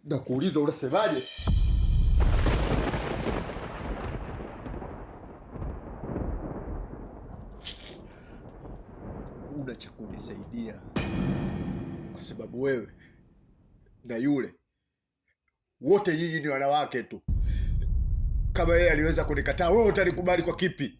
Nakuuliza unasemaje? Una cha kunisaidia kwa sababu wewe na yule wote nyinyi ni wanawake tu. Kama yeye aliweza kunikataa, wewe utanikubali kwa kipi?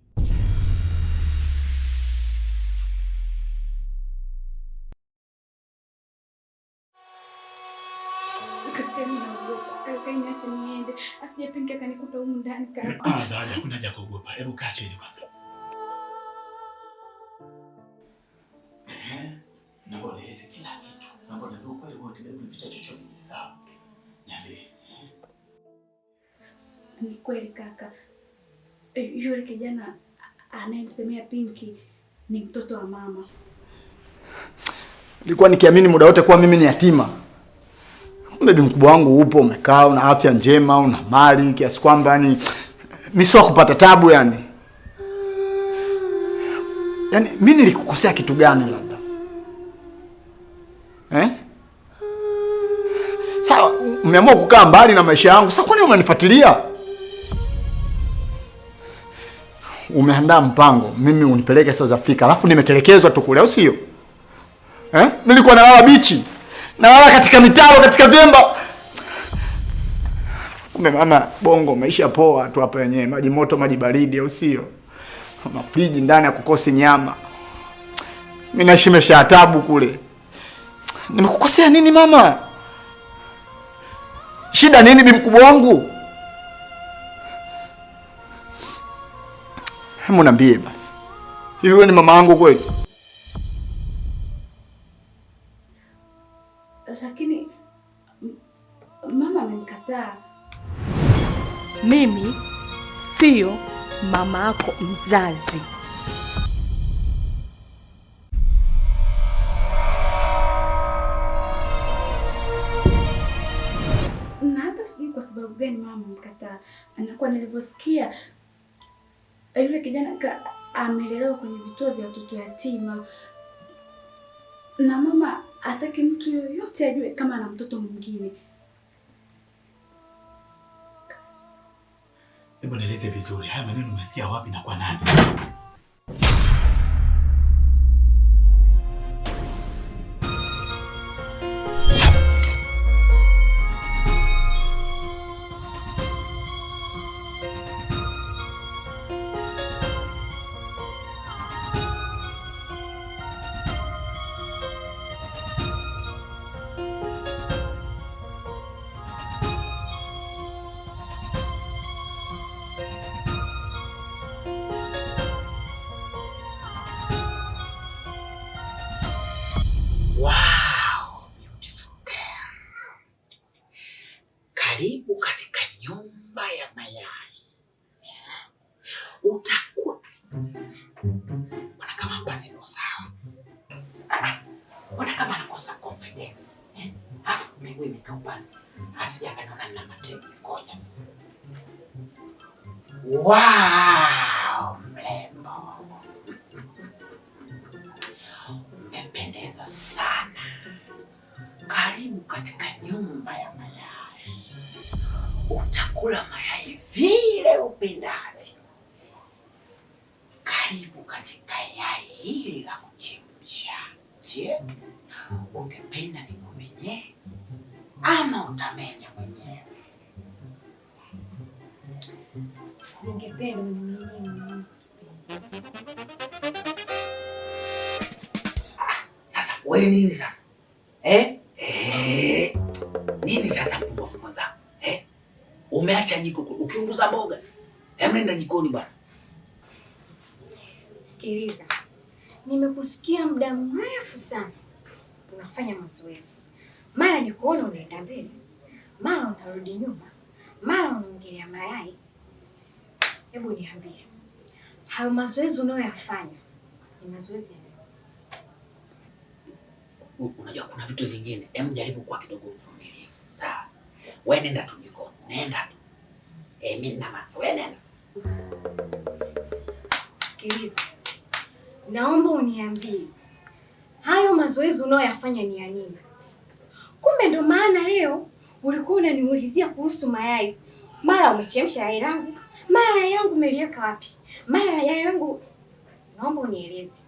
Niache niende. Asije Pinki akanikuta humu ndani kaka. Zawadi, hakuna haja kuogopa. Hebu kaa chini kwanza. Naomba nieleze kila kitu. Naomba ndio kweli wote ndio vicha chochote ni sawa. Niambie. Ni kweli kaka. Yule kijana anayemsemea Pinki ni mtoto wa mama. Nilikuwa nikiamini muda wote kuwa mimi ni yatima. Kumbe mkubwa wangu upo, umekaa, una afya njema, una mali kiasi kwamba yani mimi sio kupata tabu yani. Yaani mimi nilikukosea kitu gani labda? Sawa, umeamua kukaa mbali na maisha yangu. Sasa kwa nini unanifuatilia? Umeandaa mpango mimi unipeleke South Africa, alafu nimetelekezwa tu kule, au sio? Nilikuwa nalala bichi. Nalala katika mitaro, katika vyemba. Kumbe mama bongo maisha poa tu hapa yenyewe, maji moto, maji baridi, au sio? Mafriji ndani ya kukosi nyama. Mimi naishi maisha ya taabu kule. Nimekukosea nini mama? Shida nini bi mkubwa wangu? Hebu niambie basi. Hivi wewe ni mama yangu kweli? Lakini mama amenikataa. Mimi sio mama yako mzazi. Na hata sijui kwa sababu gani mama amenikataa. Anakuwa nilivyosikia yule kijana amelelewa kwenye vituo vya watoto yatima. Na mama hataki mtu yoyote ajue kama ana mtoto mwingine. Hebu nieleze vizuri, haya maneno umesikia wapi na kwa nani? Wow, beautiful girl. Karibu katika nyumba ya mayai. Utakuwa mbona kama hapa sipo sawa? Mbona kama nakosa confidence? Afu miguu imekaa upande. Asija kanaona nina mateke ngoja sasa. Wow, mrembo. Umependeza sana. Karibu katika nyumba ya mayai. Utakula mayai vile upendavyo. Karibu katika yai hili la kuchemsha. Je, ungependa nikumenye ama utamenya mwenyewe? Ningependa unimenye. Sasa wewe nini sasa? Nini sasa mpumbavu mwenzangu? Umeacha jiko ukiunguza mboga. Nenda jikoni bwana. Sikiliza. Nimekusikia muda mrefu sana. Unafanya mazoezi. Mara nikuona unaenda mbele, mara unarudi nyuma, mara unaongelea mayai. Hebu niambie. Hayo mazoezi unayoyafanya ni mazoezi ya unajua kuna vitu vingine, jaribu kuwa kidogo mvumilivu. Sawa. Wewe nenda tu jikoni. Nenda tu. Mimi na mama. Wewe nenda. Sikiliza. Naomba uniambie. Hayo mazoezi unayoyafanya ni ya nini? Kumbe ndo maana leo ulikuwa unaniulizia kuhusu mayai. Mara umechemsha yai langu, mara yai yangu umeliweka wapi? Mara yai yangu, naomba unieleze.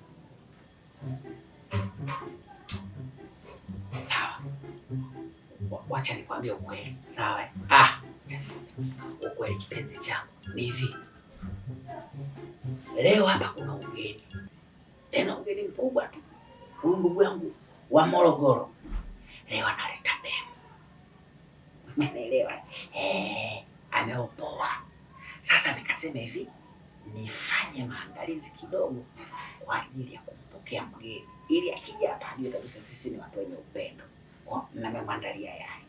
Sawa. Wacha nikwambie ukweli. Sawa. Ukweli kipenzi changu. Ni hivi. Leo hapa kuna ugeni. Tena ugeni mkubwa tu. Huyu ndugu yangu wa Morogoro. Leo analeta demu. Umeelewa? Ameopoa. Sasa nikasema hivi, nifanye maandalizi kidogo kwa ajili ya kumpokea mgeni. Ili akija hapa ajue kabisa sisi ni watu wenye upendo. Na nimemwandalia yai.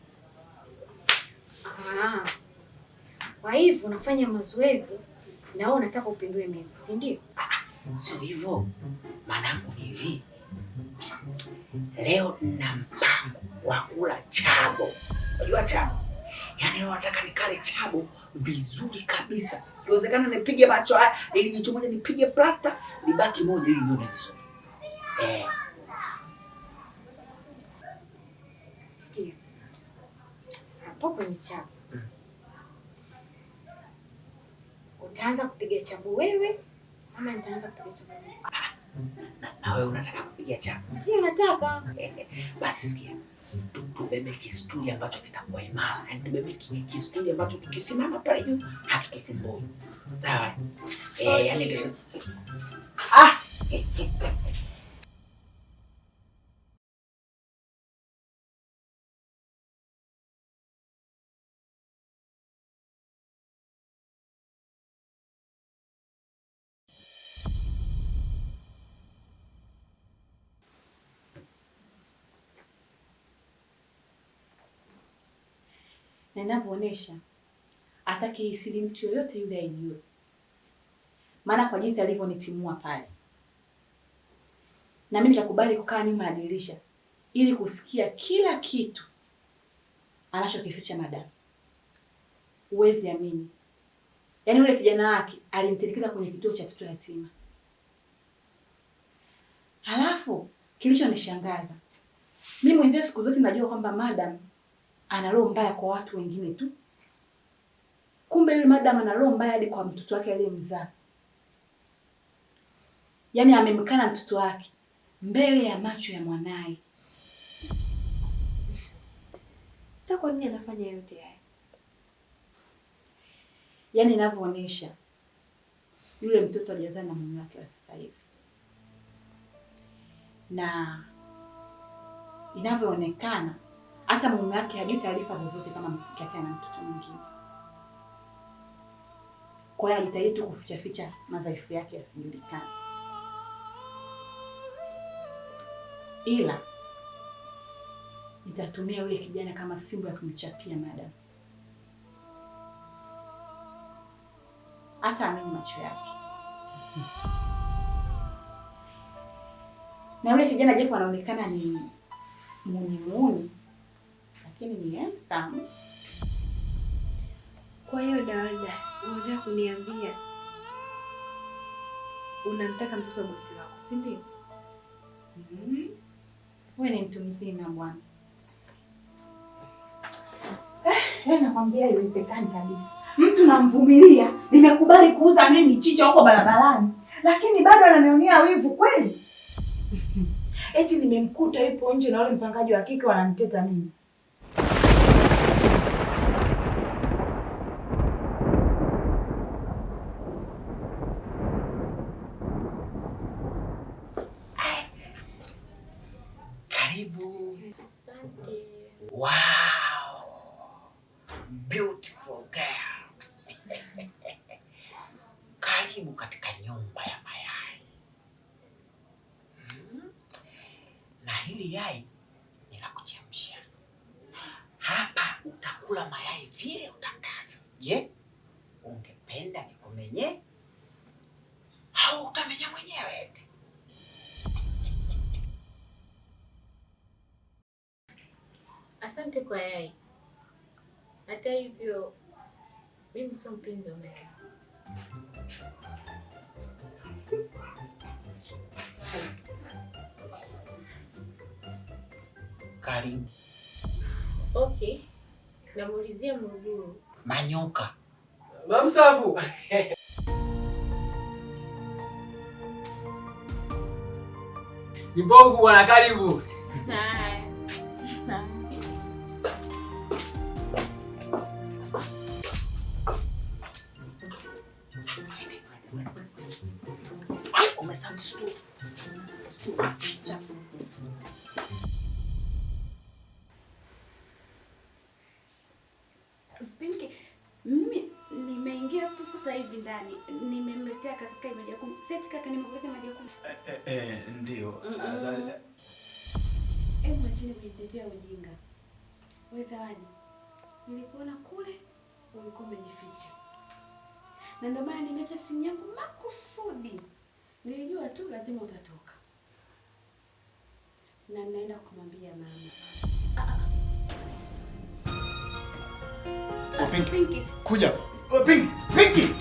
Kwa hivyo unafanya mazoezi na wewe unataka upindue meza, si ndio? Sio hivyo. Maanangu ni hivi. Leo nina mpango wa kula chabo. Unajua chabo? Yaani leo nataka nikale chabo vizuri kabisa. Ikiwezekana nipige macho haya, ili jicho moja nipige plasta, libaki moja ili nione vizuri. Sikia. Hapo kwenye chabo. Utaanza kupiga chabo wewe ama nitaanza kupiga chabo wewe? Na wewe unataka kupiga chabo? Ndio nataka. Basi sikia. Tubebe kistuli ambacho kitakuwa imara. Yaani tubebe kistuli ambacho tukisimama pale juu hakitusumbui. Sawa? Yaani ndio. Na ninavyoonyesha hataki hii siri mtu yoyote yule aijue. Maana kwa jinsi alivyonitimua pale. Na mimi nikakubali kukaa nyuma ya dirisha ili kusikia kila kitu anachokificha madam. Uwezi amini. Yaani yule kijana wake alimtelekeza kwenye kituo cha watoto yatima. Halafu kilichonishangaza, mimi mwenyewe siku zote najua kwamba madam ana roho mbaya kwa watu wengine tu. Kumbe yule madam ana roho mbaya hadi kwa mtoto wake aliyemzaa. Yaani amemkana mtoto wake mbele ya macho ya mwanae. Sasa kwa nini anafanya yote haya? Yaani inavyoonyesha yule mtoto hajazaa na mume wake sasa hivi. Na inavyoonekana hata mume wake hajui taarifa zozote kama mke wake ana mtoto mwingine. Kwa hiyo anajitahidi tu kuficha madhaifu yake yasijulikane. Ila nitatumia yule kijana kama fimbo ya kumchapia madam. Hata ameni macho yake. Na yule kijana japo anaonekana ni muni, lakini ni handsome. Kwa hiyo Dawada, unataka kuniambia unamtaka mtoto wa bosi wako, si ndio? Wewe ni mtu mzima bwana. Nakwambia haiwezekani kabisa. Mtu namvumilia, nimekubali kuuza mimi chicha huko barabarani, lakini bado ananionea wivu kweli. Eti nimemkuta yupo nje na wale mpangaji wa kike wananiteta mimi. Karibu. Asante. Wow. Beautiful girl. Karibu katika nyumba ya mayai. Na hili yai ni la kuchemsha. Hapa utakula mayai vile utakavyo. Je, ungependa nikumenye au utamenya mwenyewe eti? Asante kwa yai. Hata hivyo mimi sio mpenzi wa mayai. Karibu. Okay. Namuulizia Mruguru. Manyoka. Mamsabu. Mbogu bwana, karibu. Pinki, mimi nimeingia tu sasa hivi ndani. Nimemletea kaka maji ya kunywa. Sasa kaka nimekuletea maji ya kunywa. Ndio. Hebu acheni kunitetea ujinga. Wewe Zawadi, nilikuona kule ulikuwa umejificha. Na ndio maana nimeacha simu yangu makusudi. Nilijua tu lazima utatoka. Na naenda kumwambia mama. Pinki. Kuja. Pinki. Pinki.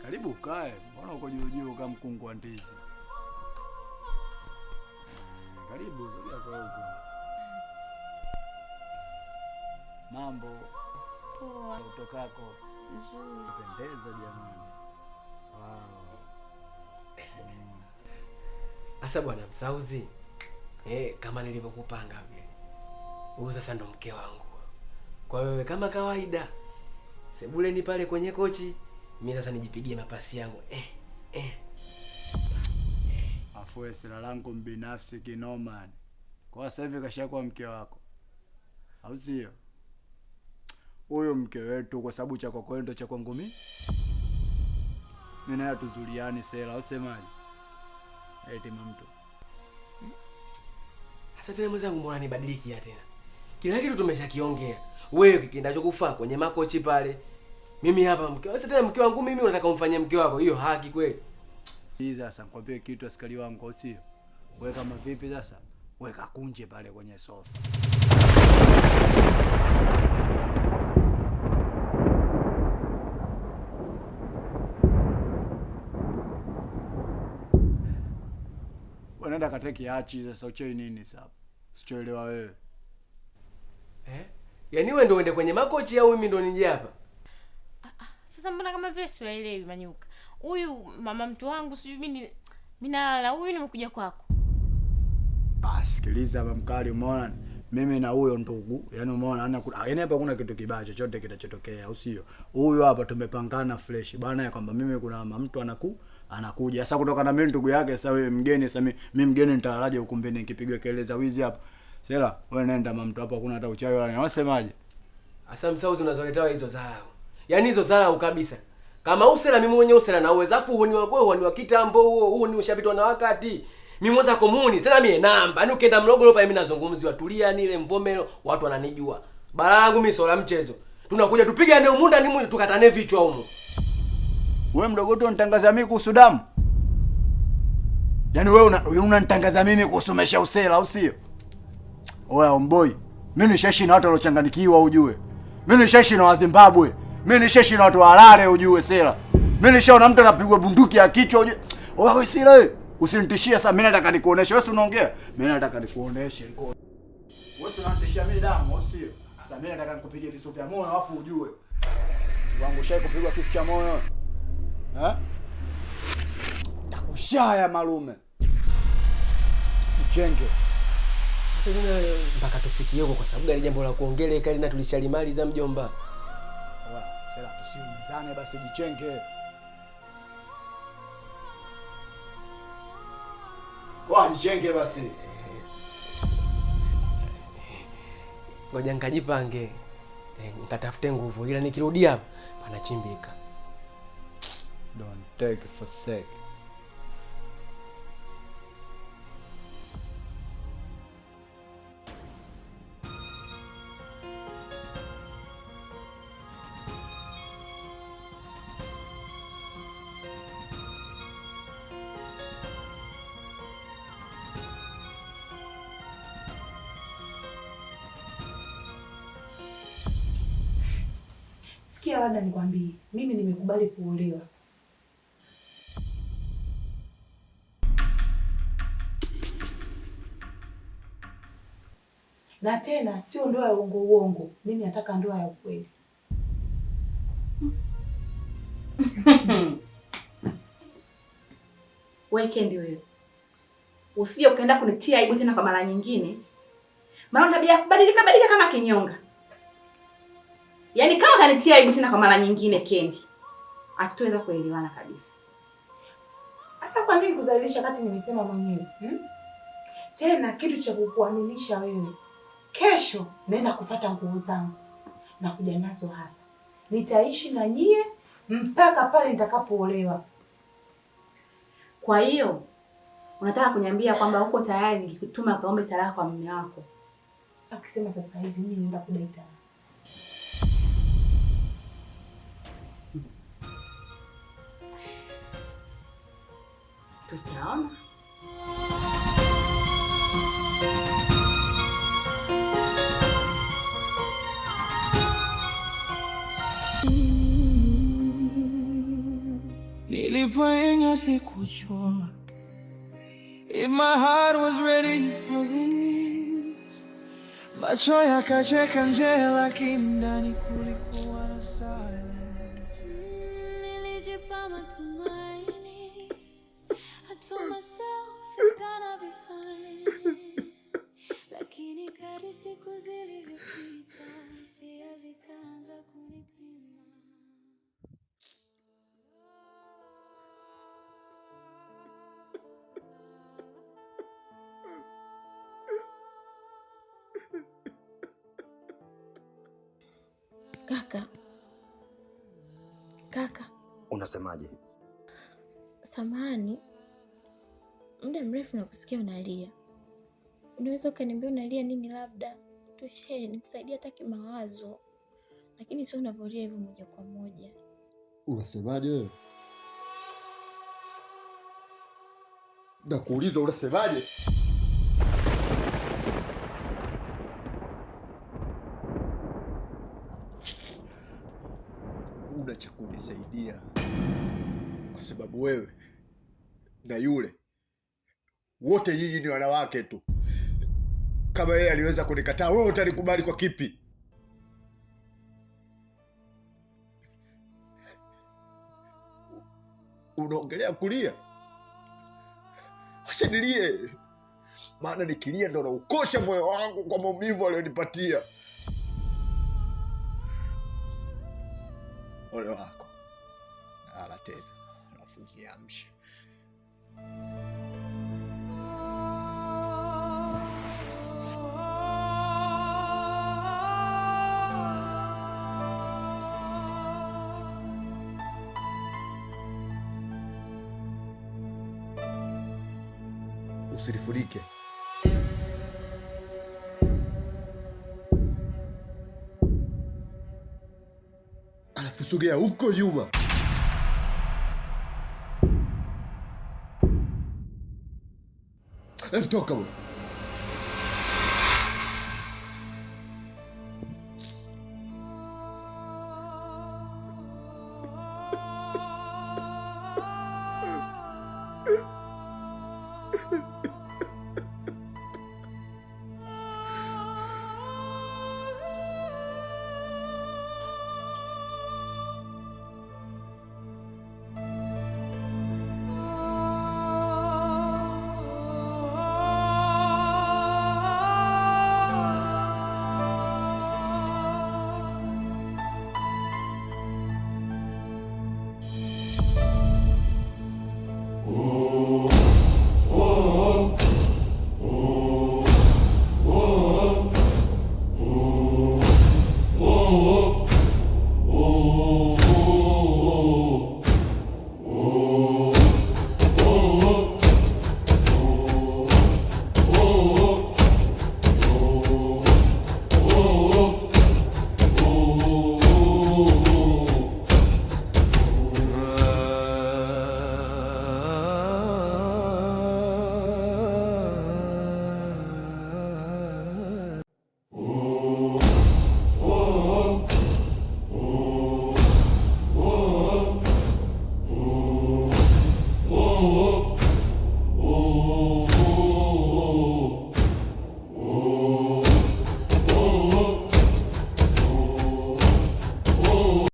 Karibu kae. Mbona uko juu kama mkungu wa ndizi? Karibu sogea kwa huko. Mambo poa. Utokako nzuri. Pendeza jamani. Wow. Asa bwana Msauzi. Kama nilivyokupanga vile. Huyu sasa ndo mke wangu. Kwa wewe kama kawaida. Sebuleni pale kwenye kochi. Mimi sasa nijipigie mapasi yangu. Afu sala langu binafsi kinoma. Kwa sasa hivi kashakuwa mke wako. Au sio? Huyo mke wetu kwa sababu cha kwako ndo cha kwangu mimi. Mimi naye tuzuliani sela, au semaje? Eti mtu. Sasa tena mwenzangu, mbona nibadiliki tena? Kila kitu tumeshakiongea. Wewe kinachokufaa kwenye makochi pale. Mimi hapa mke. Sasa tena mke wangu mimi unataka umfanyie mke wako. Hiyo haki kweli? Sasa nikwambie kitu askari wangu, au sio? Wewe kama vipi sasa? Weka kunje pale kwenye sofa. Wanaenda kateki achi sasa uchoi nini sasa? Sichoelewa wewe. Yaani wewe ndio uende kwenye makochi au mimi ndo nije hapa? Sasa mbona kama vile siwaelewi Manyuka. Huyu mama mtu wangu sijui mimi nalala, huyu nimekuja kwako. Sikiliza hapa mkali, umeona? Mimi na huyo ndugu, yani umeona yaani hapa kuna kitu kibaya chochote kitachotokea, au sio? Huyu hapa tumepangana fresh bwana ya kwamba mimi kuna mama mtu anakuja. Sasa kutoka na mimi ndugu yake, sasa wewe mgeni, sasa mimi mgeni nitalalaje ukumbini nikipigwa kelele za wizi hapa? Sela, wewe nenda mama mtu hapa hakuna hata uchawi wala unasemaje? Asa Msauzi unazoletewa hizo dharau. Yaani hizo dharau kabisa. Kama usela mimi mwenyewe usela na uwezo afu huoni wako huoni wa kitambo huo ni ushapitwa na wakati. Mimi mwanza komuni tena mimi namba. Yaani ukienda Mlogolo pale mimi nazungumziwa tulia ni ile Mvomero watu wananijua. Bara langu mimi sola mchezo. Tunakuja tupige ndio munda ni tukatane vichwa humo. Wewe mdogo tu unanitangaza mimi kuhusu damu? Yaani wewe unanitangaza mimi kuhusu maisha usela, au sio? Oya omboi. Mimi nishaishi na watu waliochanganikiwa ujue. Mimi nishaishi na Wazimbabwe. Mimi nishaishi na watu Harare ujue sela. Mimi nishaona mtu anapigwa bunduki ya kichwa ujue. Oya wewe sila wewe. Usinitishie sasa, mimi nataka nikuoneshe. Wewe unaongea? Mimi nataka nikuoneshe. Wewe unanitishia mimi damu, au sio? Sasa mimi nataka nikupige visu vya moyo afu ujue. Wangu shai kupigwa kisu cha moyo. Takushaya malume. Mchenge. Sasa tena mpaka tufikie huko kwa sababu gani jambo la kuongeleka na tulishalimaliza mjomba. Oya, sasa tusiumizane basi jichenge. Jichenge basi. Ngoja nikajipange. Nikatafute nguvu ila nikirudia hapa panachimbika. Don't take for sake. Sikia labda nikwambie, mimi nimekubali kuolewa. Na tena sio ndoa ya uongo, mimi nataka ndoa ya ukweli. Weekend wewe. Usije ukaenda kunitia aibu tena kwa mara nyingine. Maana tabia kubadilika kama kinyonga. Yaani kama kanitia aibu tena kwa mara nyingine Kendi, hatutaweza kuelewana kabisa. Sasa kwa nini kuzalisha kati nimesema mwenyewe? Tena kitu cha kukuaminisha wewe. Kesho naenda kufuata nguo zangu na kuja nazo hapa. Nitaishi na nyie mpaka pale nitakapoolewa. Kwa hiyo unataka kuniambia kwamba uko tayari nikikutuma kaombe talaka kwa mume wako? Akisema sasa hivi mimi naenda kudai talaka. Tutaona. Nilipoenga sikujua if my heart was ready for this. Macho yakacheka nje lakini ndani kulikuwa na silence. Nilijipa matumaini, I told myself it's gonna be fine. Lakini kadri siku zilivyopita, hisia zikaanza kunipima. Kaka. Unasemaje? Samahani. Muda mrefu nakusikia unalia. Unaweza ukaniambia unalia nini labda? Tushare nikusaidia hata kimawazo. Lakini sio unavolia hivyo moja kwa moja. Unasemaje wewe? Nakuuliza unasemaje? Una cha kunisaidia kwa sababu wewe na yule wote nyinyi ni wanawake tu. Kama yeye aliweza kunikataa, wewe utanikubali kwa kipi? Unaongelea kulia? Acha nilie, maana nikilia ndo naukosha moyo wangu kwa maumivu aliyonipatia. Ole wako. Ala tena, alafu niamshe. Usirifurike. Alafu sogea huko nyuma. Toka bwana.